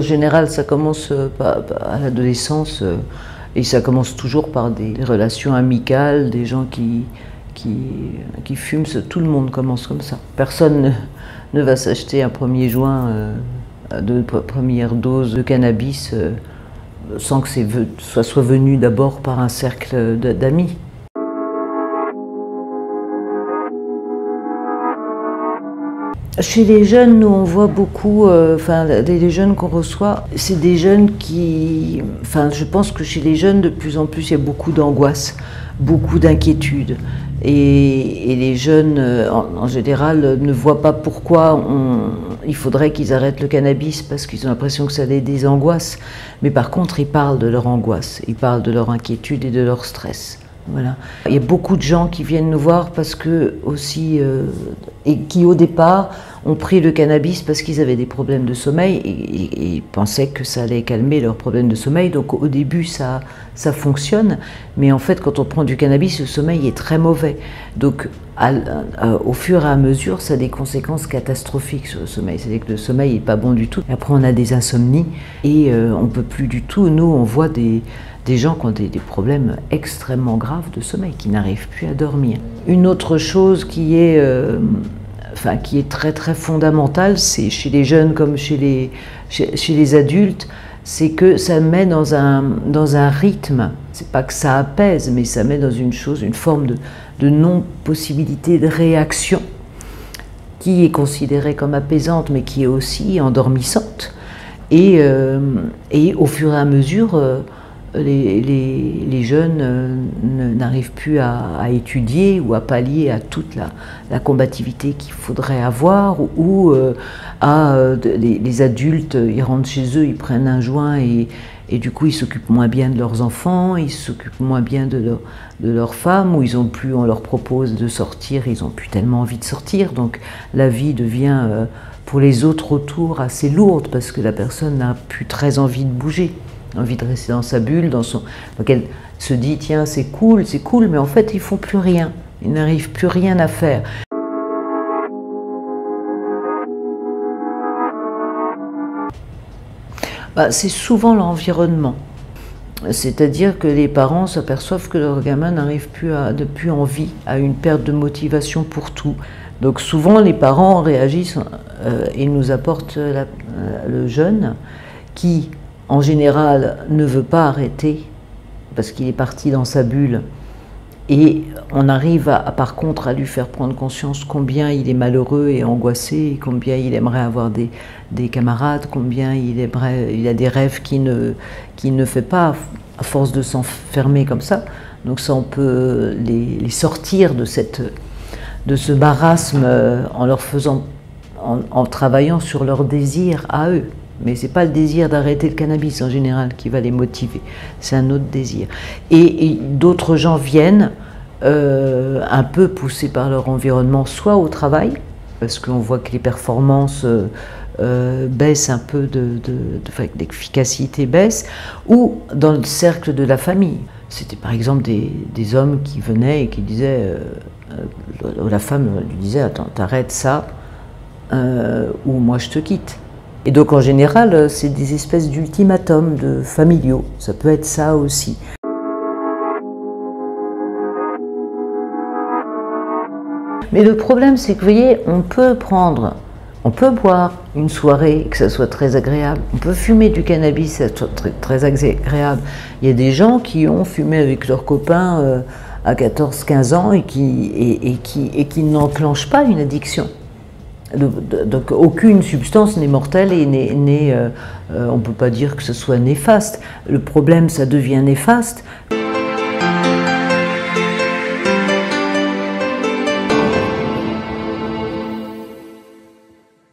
En général, ça commence à l'adolescence et ça commence toujours par des relations amicales, des gens qui fument. Tout le monde commence comme ça. Personne ne va s'acheter un premier joint, de première dose de cannabis sans que ça soit venu d'abord par un cercle d'amis. Chez les jeunes, nous on voit beaucoup, les jeunes qu'on reçoit, c'est des jeunes qui, je pense que chez les jeunes de plus en plus il y a beaucoup d'angoisse, beaucoup d'inquiétude. Et les jeunes, en général, ne voient pas pourquoi il faudrait qu'ils arrêtent le cannabis parce qu'ils ont l'impression que ça les désangoisse. Mais par contre, ils parlent de leur angoisse, ils parlent de leur inquiétude et de leur stress. Voilà. Il y a beaucoup de gens qui viennent nous voir parce que aussi, et qui au départ ont pris le cannabis parce qu'ils avaient des problèmes de sommeil et ils pensaient que ça allait calmer leurs problèmes de sommeil. Donc au début ça fonctionne, mais en fait quand on prend du cannabis, le sommeil est très mauvais. Donc au fur et à mesure, ça a des conséquences catastrophiques sur le sommeil. C'est-à-dire que le sommeil n'est pas bon du tout. Et après on a des insomnies et on ne peut plus du tout. Nous on voit des gens qui ont des problèmes extrêmement graves de sommeil, qui n'arrivent plus à dormir. Une autre chose qui est très très fondamentale, c'est chez les jeunes comme chez les adultes, c'est que ça met dans un rythme. C'est pas que ça apaise, mais ça met dans une forme de non-possibilité de réaction, qui est considérée comme apaisante, mais qui est aussi endormissante. Et au fur et à mesure, les jeunes n'arrivent plus à étudier ou à pallier à toute la combativité qu'il faudrait avoir, ou les adultes, ils rentrent chez eux, ils prennent un joint et du coup ils s'occupent moins bien de leurs enfants, ils s'occupent moins bien de leurs femmes, ou on leur propose de sortir, ils n'ont plus tellement envie de sortir, donc la vie devient pour les autres autour assez lourde parce que la personne n'a plus très envie de bouger, envie de rester dans sa bulle, donc elle se dit tiens c'est cool, mais en fait ils font plus rien, ils n'arrivent plus rien à faire. C'est souvent l'environnement, c'est-à-dire que les parents s'aperçoivent que leur gamin n'arrive plus envie, à une perte de motivation pour tout. Donc souvent les parents réagissent et nous apportent le jeune qui en général ne veut pas arrêter parce qu'il est parti dans sa bulle, et on arrive par contre à lui faire prendre conscience combien il est malheureux et angoissé, combien il aimerait avoir des camarades, combien il a des rêves qu'il ne fait pas à force de s'enfermer comme ça. Donc ça, on peut les sortir de ce marasme en travaillant sur leur désir à eux. Mais ce n'est pas le désir d'arrêter le cannabis en général qui va les motiver, c'est un autre désir. Et d'autres gens viennent un peu poussés par leur environnement, soit au travail, parce qu'on voit que les performances baissent un peu, l'efficacité baisse, ou dans le cercle de la famille. C'était par exemple des hommes qui venaient et qui disaient, la femme lui disait « Attends, t'arrêtes ça, ou moi je te quitte ». Et donc en général, c'est des espèces d'ultimatums familiaux, ça peut être ça aussi. Mais le problème, c'est que vous voyez, on peut boire une soirée, que ça soit très agréable, on peut fumer du cannabis, ça soit très, très agréable. Il y a des gens qui ont fumé avec leurs copains à 14-15 ans et qui n'enclenchent pas une addiction. Donc aucune substance n'est mortelle et on ne peut pas dire que ce soit néfaste. Le problème, ça devient néfaste.